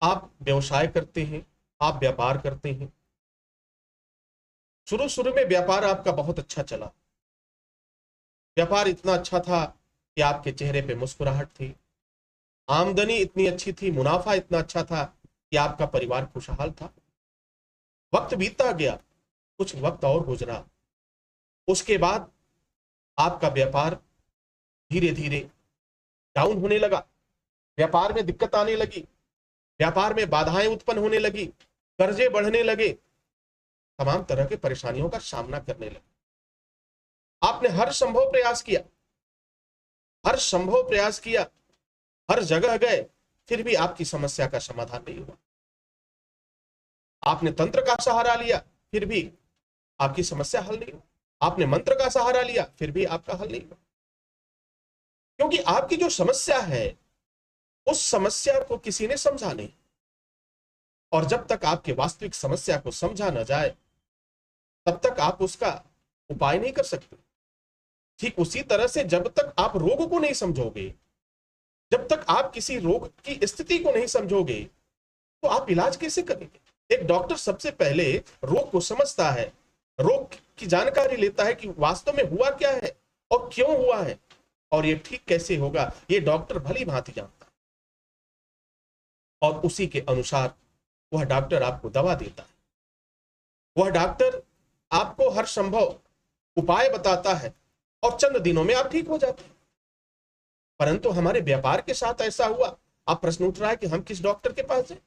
आप व्यवसाय करते हैं, आप व्यापार करते हैं। शुरू शुरू में व्यापार आपका बहुत अच्छा चला, व्यापार इतना अच्छा था कि आपके चेहरे पे मुस्कुराहट थी, आमदनी इतनी अच्छी थी, मुनाफा इतना अच्छा था कि आपका परिवार खुशहाल था। वक्त बीतता गया, कुछ वक्त और गुजरा, उसके बाद आपका व्यापार धीरे धीरे डाउन होने लगा, व्यापार में दिक्कत आने लगी, व्यापार में बाधाएं उत्पन्न होने लगी, कर्जे बढ़ने लगे, तमाम तरह के परेशानियों का सामना करने लगे। आपने हर संभव प्रयास किया, हर संभव प्रयास किया, हर जगह गए, फिर भी आपकी समस्या का समाधान नहीं हुआ। आपने तंत्र का सहारा लिया, फिर भी आपकी समस्या हल नहीं हुई। आपने मंत्र का सहारा लिया, फिर भी आपका हल नहीं हुआ। क्योंकि आपकी जो समस्या है, उस समस्या को किसी ने समझा नहीं, और जब तक आपके वास्तविक समस्या को समझा न जाए, तब तक आप उसका उपाय नहीं कर सकते। ठीक उसी तरह से जब तक आप रोग को नहीं समझोगे, जब तक आप किसी रोग की स्थिति को नहीं समझोगे, तो आप इलाज कैसे करेंगे। एक डॉक्टर सबसे पहले रोग को समझता है, रोग की जानकारी लेता है कि वास्तव में हुआ क्या है और क्यों हुआ है, और ये ठीक कैसे होगा, ये डॉक्टर भली भांति जानता है, और उसी के अनुसार वह डॉक्टर आपको दवा देता है। वह डॉक्टर आपको हर संभव उपाय बताता है, और चंद दिनों में आप ठीक हो जाते हैं। परंतु हमारे व्यापार के साथ ऐसा हुआ। अब प्रश्न उठ रहा है कि हम किस डॉक्टर के पास जाएं।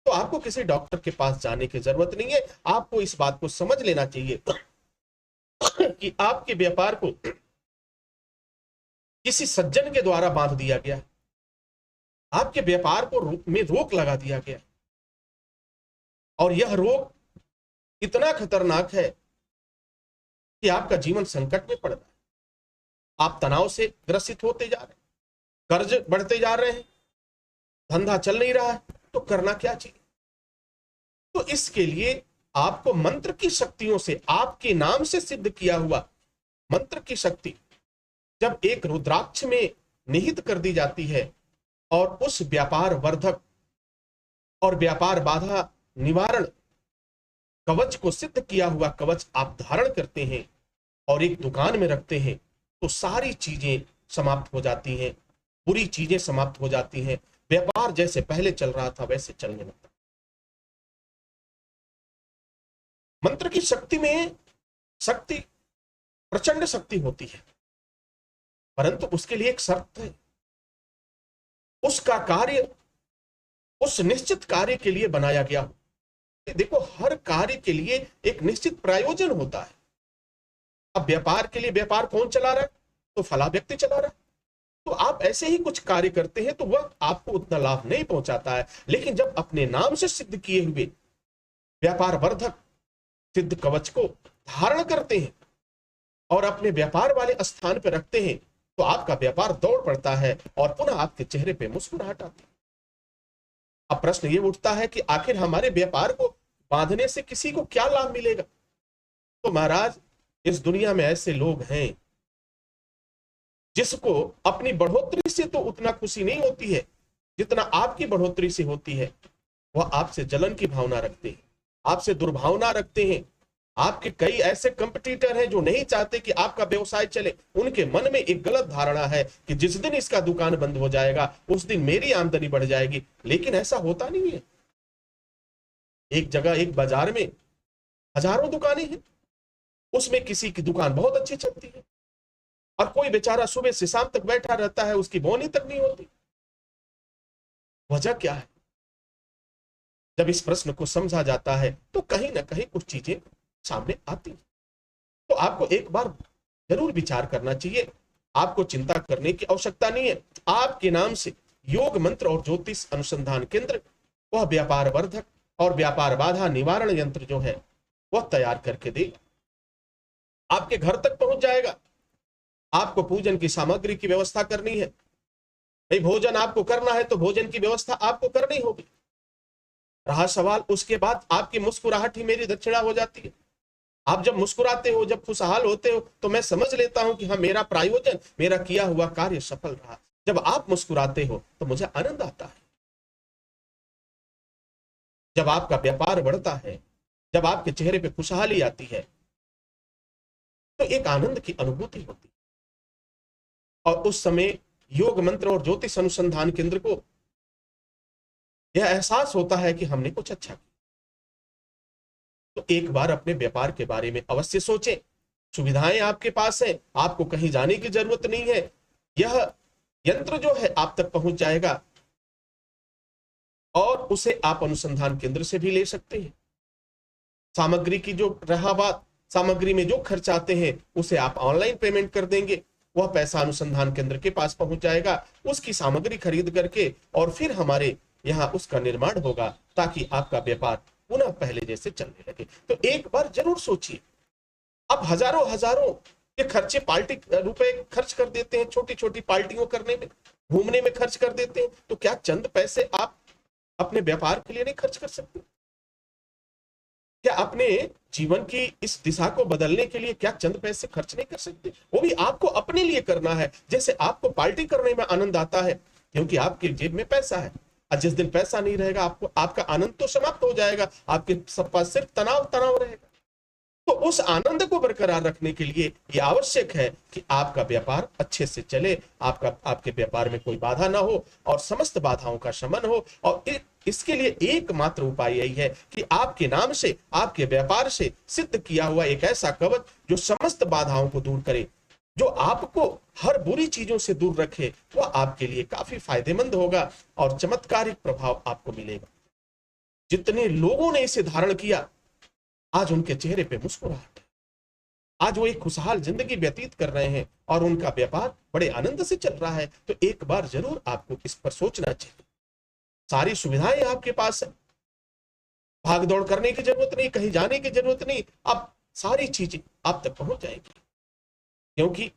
तो आपको किसी डॉक्टर के पास जाने की जरूरत नहीं है। आपको इस बात को समझ लेना चाहिए कि आपके व्यापार को किसी सज्जन के द्वारा बांध दिया गया है, आपके व्यापार को में रोक लगा दिया गया है, और यह रोग इतना खतरनाक है कि आपका जीवन संकट में पड़ रहा है। आप तनाव से ग्रसित होते जा रहे हैं, कर्ज बढ़ते जा रहे हैं, धंधा चल नहीं रहा है, तो करना क्या चाहिए। तो इसके लिए आपको मंत्र की शक्तियों से, आपके नाम से सिद्ध किया हुआ मंत्र की शक्ति जब एक रुद्राक्ष में निहित कर दी जाती है, और उस व्यापार वर्धक और व्यापार बाधा निवारण कवच को सिद्ध किया हुआ कवच आप धारण करते हैं और एक दुकान में रखते हैं, तो सारी चीजें समाप्त हो जाती हैं, बुरी चीजें समाप्त हो जाती हैं, व्यापार जैसे पहले चल रहा था वैसे चलने लगता। मंत्र की शक्ति में शक्ति, प्रचंड शक्ति होती है, परंतु उसके लिए एक शर्त है। उसका कार्य उस निश्चित कार्य के लिए बनाया गया हो। देखो, हर कार्य के लिए एक निश्चित प्रयोजन होता है। अब व्यापार के लिए व्यापार कौन चला रहा है, तो फला व्यक्ति चला रहा है। तो आप ऐसे ही कुछ कार्य करते हैं तो वह आपको उतना लाभ नहीं पहुंचाता है, लेकिन जब अपने नाम से सिद्ध किए हुए व्यापार वर्धक सिद्ध कवच को धारण करते हैं और अपने व्यापार वाले स्थान पर रखते हैं, तो आपका व्यापार दौड़ पड़ता है और पुनः आपके चेहरे पे मुस्कुराहट आती है। अब प्रश्न ये उठता है कि आखिर हमारे व्यापार को बांधने से किसी को क्या लाभ मिलेगा। तो महाराज, इस दुनिया में ऐसे लोग हैं जिसको अपनी बढ़ोतरी से तो उतना खुशी नहीं होती है जितना आपकी बढ़ोतरी से होती है। वह आपसे जलन की भावना रखते हैं, आपसे दुर्भावना रखते हैं। आपके कई ऐसे कंपटीटर हैं जो नहीं चाहते कि आपका व्यवसाय चले। उनके मन में एक गलत धारणा है कि जिस दिन इसका दुकान बंद हो जाएगा उस दिन मेरी आमदनी बढ़ जाएगी, लेकिन ऐसा होता नहीं है। एक जगह, एक बाजार में हजारों दुकानें हैं, उसमें किसी की दुकान बहुत अच्छी चलती है और कोई बेचारा सुबह से शाम तक बैठा रहता है, उसकी बोनी तक नहीं होती। वजह क्या है? जब इस प्रश्न को समझा जाता है तो कहीं ना कहीं कुछ चीजें सामने आती हैं। तो आपको एक बार जरूर विचार करना चाहिए। आपको चिंता करने की आवश्यकता नहीं है। आपके नाम से योग मंत्र और ज्योतिष अनुसंधान केंद्र वह व्यापार वर्धक और व्यापार बाधा निवारण यंत्र जो है वह तैयार करके देगा, आपके घर तक पहुंच जाएगा। आपको पूजन की सामग्री की व्यवस्था करनी है। भाई, भोजन आपको करना है तो भोजन की व्यवस्था आपको करनी होगी। रहा सवाल, उसके बाद आपकी मुस्कुराहट ही मेरी दक्षिणा हो जाती है। आप जब मुस्कुराते हो, जब खुशहाल होते हो, तो मैं समझ लेता हूं कि हाँ, मेरा प्रायोजन, मेरा किया हुआ कार्य सफल रहा। जब आप मुस्कुराते हो तो मुझे आनंद आता है। जब आपका व्यापार बढ़ता है, जब आपके चेहरे पे खुशहाली आती है, तो एक आनंद की अनुभूति होती है। और उस समय योग मंत्र और ज्योतिष अनुसंधान केंद्र को यह एहसास होता है कि हमने कुछ अच्छा किया। तो एक बार अपने व्यापार के बारे में अवश्य सोचें। सुविधाएं आपके पास है, आपको कहीं जाने की जरूरत नहीं है। यह यंत्र जो है आप तक पहुंच जाएगा और उसे आप अनुसंधान केंद्र से भी ले सकते हैं। सामग्री की जो रहा बात, सामग्री में जो खर्च आते हैं उसे आप ऑनलाइन पेमेंट कर देंगे, वह पैसा अनुसंधान केंद्र के पास पहुंच जाएगा, उसकी सामग्री खरीद करके और फिर हमारे यहाँ उसका निर्माण होगा ताकि आपका व्यापार पुनः पहले जैसे चलने लगे। तो एक बार जरूर सोचिए, आप हजारों हजारों के खर्चे पार्टी रुपए खर्च कर देते हैं, छोटी छोटी पार्टियों करने में, घूमने में खर्च कर देते हैं, तो क्या चंद पैसे आप अपने व्यापार के लिए नहीं खर्च कर सकते? क्या अपने जीवन की इस दिशा को बदलने के लिए क्या चंद पैसे खर्च नहीं कर सकते? वो भी आपको अपने लिए करना है। जैसे आपको पार्टी करने में आनंद आता है क्योंकि आपकी जेब में पैसा है, और जिस दिन पैसा नहीं रहेगा आपको, आपका आनंद तो समाप्त हो जाएगा, आपके सब पास सिर्फ तनाव तनाव रहेगा। तो उस आनंद को बरकरार रखने के लिए यह आवश्यक है कि आपका व्यापार अच्छे से चले, आपके व्यापार में कोई बाधा ना हो और समस्त बाधाओं का शमन हो। और इसके लिए एकमात्र उपाय यही है कि आपके नाम से, आपके व्यापार से सिद्ध किया हुआ एक ऐसा कवच जो समस्त बाधाओं को दूर करे, जो आपको हर बुरी चीजों से दूर रखे, वह आपके लिए काफी फायदेमंद होगा और चमत्कारिक प्रभाव आपको मिलेगा। जितने लोगों ने इसे धारण किया, आज उनके चेहरे पे मुस्कुराहट है, आज वो एक खुशहाल जिंदगी व्यतीत कर रहे हैं और उनका व्यापार बड़े आनंद से चल रहा है। तो एक बार जरूर आपको इस पर सोचना चाहिए। सारी सुविधाएं आपके पास है, भाग दौड़ करने की जरूरत नहीं, कहीं जाने की जरूरत नहीं, अब सारी चीजें आप तक पहुंच जाएंगी, क्योंकि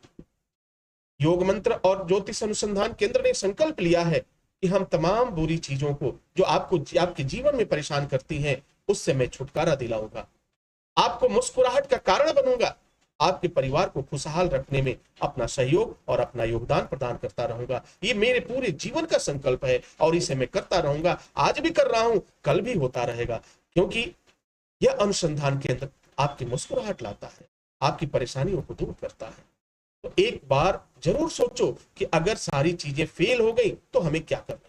योग मंत्र और ज्योतिष अनुसंधान केंद्र ने संकल्प लिया है कि हम तमाम बुरी चीजों को जो आपको आपके जीवन में परेशान करती हैं, उससे मैं छुटकारा दिलाऊंगा, आपको मुस्कुराहट का कारण बनूंगा, आपके परिवार को खुशहाल रखने में अपना सहयोग और अपना योगदान प्रदान करता रहूंगा। ये मेरे पूरे जीवन का संकल्प है और इसे मैं करता रहूंगा, आज भी कर रहा हूं, कल भी होता रहेगा, क्योंकि यह अनुसंधान केंद्र आपकी मुस्कुराहट लाता है, आपकी परेशानियों को दूर करता है। तो एक बार जरूर सोचो कि अगर सारी चीजें फेल हो गई तो हमें क्या करना।